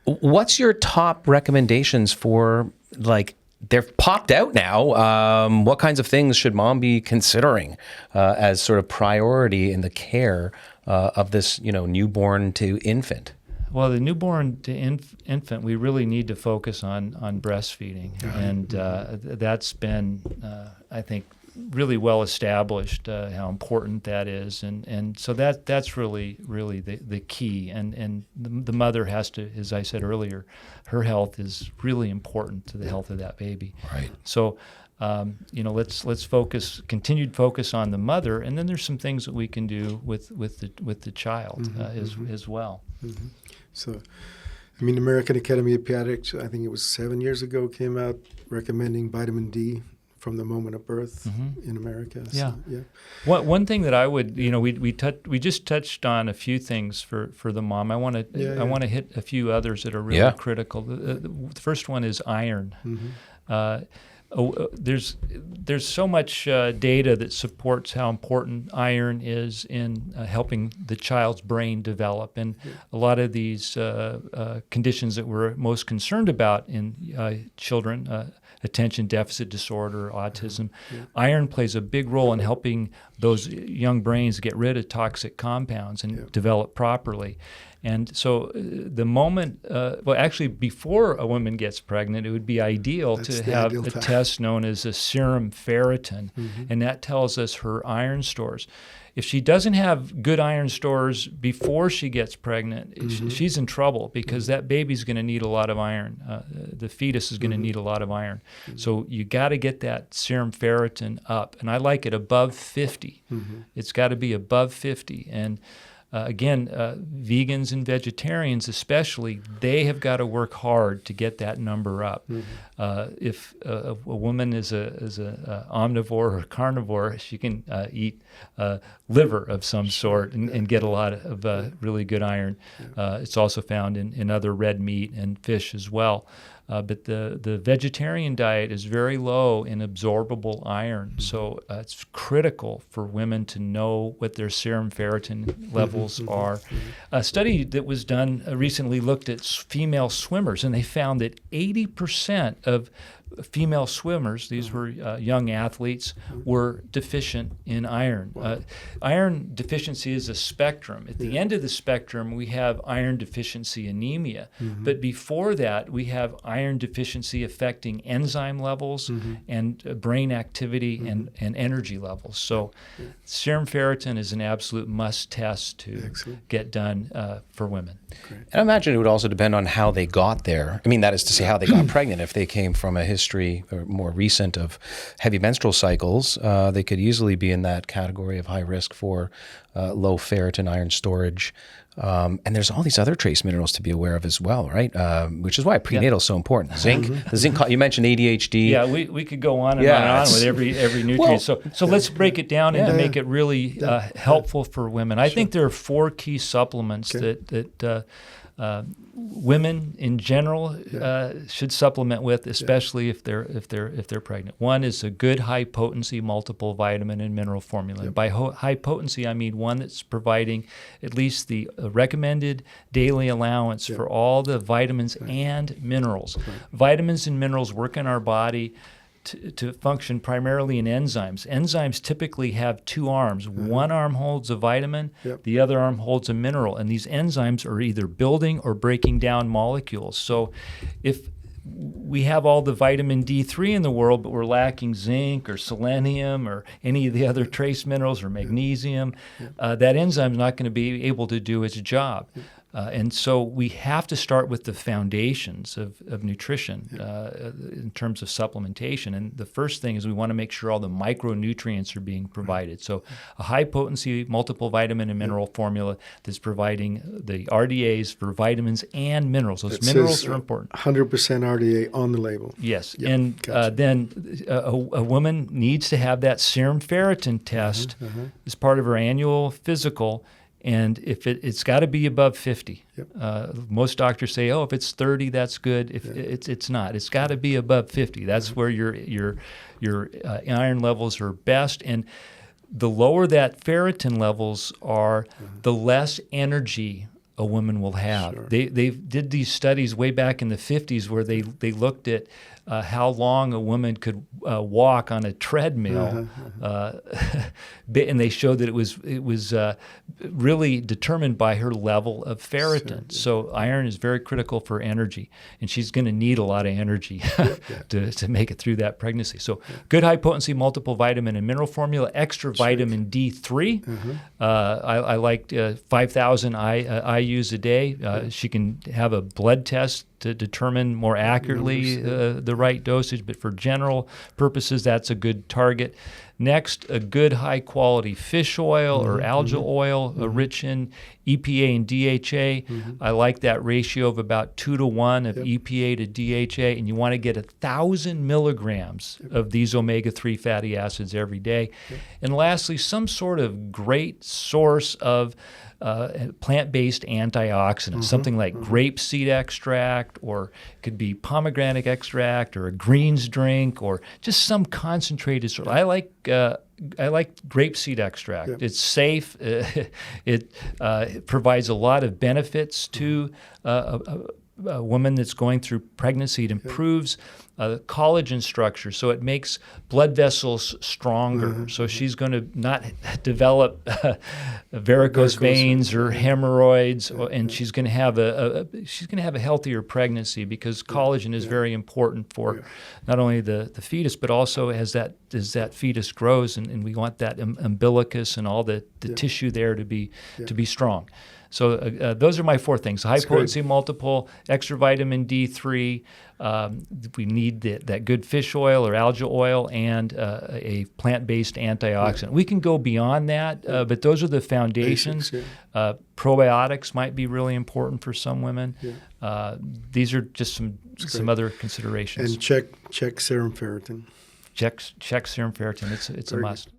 What's your top recommendations for, like, they've popped out now. What kinds of things should mom be considering as sort of priority in the care of this, newborn to infant? Well, the newborn to infant, we really need to focus on breastfeeding, and that's been, I think, really well established how important that is, and so that's really the key, and the mother has to, as I said earlier, her health is really important to the health of that baby. Right. So let's continued focus on the mother, and then there's some things that we can do with the child as well. Mm-hmm. So, the American Academy of Pediatrics, I think it was 7 years ago, came out recommending vitamin D from the moment of birth in America. Yeah. So, yeah. One thing that I would, we just touched on a few things for the mom. I want to hit a few others that are really critical. The first one is iron. There's so much data that supports how important iron is in helping the child's brain develop, and a lot of these conditions that we're most concerned about in children, attention deficit disorder, autism, iron plays a big role in helping those young brains get rid of toxic compounds and develop properly. And so the moment, actually before a woman gets pregnant, it would be ideal to have a test known as a serum ferritin, and that tells us her iron stores. If she doesn't have good iron stores before she gets pregnant, she's in trouble, because that baby's going to need a lot of iron. The fetus is going to need a lot of iron. So you got to get that serum ferritin up, and I like it above 50. It's got to be above 50. And again, vegans and vegetarians especially, they have got to work hard to get that number up. If a woman is a omnivore or carnivore, she can eat liver of some sort and get a lot of really good iron. It's also found in other red meat and fish as well. But the vegetarian diet is very low in absorbable iron, so it's critical for women to know what their serum ferritin levels are. A study that was done recently looked at female swimmers, and they found that 80% of female swimmers, these were young athletes, were deficient in iron. Iron deficiency is a spectrum. At the end of the spectrum, we have iron deficiency anemia. But before that, we have iron deficiency affecting enzyme levels and brain activity and energy levels. So serum ferritin is an absolute must test to get done for women. Great. And I imagine it would also depend on how they got there. I mean, that is to say, how they got pregnant. If they came from a history or more recent of heavy menstrual cycles, they could easily be in that category of high risk for low ferritin iron storage. And there's all these other trace minerals to be aware of as well, right? Which is why prenatal is so important. Zinc, the zinc. You mentioned ADHD. Yeah, we could go on and on with every nutrient. So let's break it down and to make it really helpful for women. I think there are 4 key supplements that women in general should supplement with, especially if they're pregnant. One is a good high potency multiple vitamin and mineral formula. By high potency, I mean one that's providing at least the recommended daily allowance for all the vitamins and minerals. Vitamins and minerals work in our body to function primarily in enzymes. Enzymes typically have 2 arms. One arm holds a vitamin, the other arm holds a mineral, and these enzymes are either building or breaking down molecules. So if we have all the vitamin D3 in the world, but we're lacking zinc or selenium or any of the other trace minerals or magnesium, that enzyme is not going to be able to do its job. And so we have to start with the foundations of nutrition in terms of supplementation. And the first thing is we want to make sure all the micronutrients are being provided. So a high-potency multiple vitamin and mineral formula that's providing the RDAs for vitamins and minerals. Those minerals are important. 100% RDA on the label. Yes. And then a woman needs to have that serum ferritin test as part of her annual physical. And if it's got to be above 50. Most doctors say, if it's 30, that's good. If it's not, it's got to be above 50. That's where your iron levels are best. And the lower that ferritin levels are, the less energy a woman will have. Sure. They did these studies way back in the 50s where they looked at how long a woman could walk on a treadmill, and they showed that it was really determined by her level of ferritin. So iron is very critical for energy, and she's going to need a lot of energy to make it through that pregnancy. So good high potency multiple vitamin and mineral formula, extra vitamin D3. I like 5,000 IUs a day. She can have a blood test to determine more accurately the right dosage, but for general purposes, that's a good target. Next, a good high-quality fish oil or algal oil, rich in EPA and DHA. I like that ratio of about 2 to 1 of EPA to DHA, and you want to get 1,000 milligrams of these omega-3 fatty acids every day. And lastly, some sort of great source of plant-based antioxidants, something like grapeseed extract, or it could be pomegranate extract, or a greens drink, or just some concentrated sort. I like grapeseed extract. It's safe. It provides a lot of benefits to a woman that's going through pregnancy. It improves collagen structure, so it makes blood vessels stronger. So she's going to not develop varicose veins or hemorrhoids, and she's going to have a healthier pregnancy, because collagen is very important for not only the fetus, but also as that fetus grows, and we want that umbilicus and all the tissue there to be strong. So those are my 4 things: high potency multiple, extra vitamin D3. We need that good fish oil or algal oil, and a plant-based antioxidant. We can go beyond that, but those are the foundations. Probiotics might be really important for some women. These are just some other considerations. And check serum ferritin. Check serum ferritin. It's a must.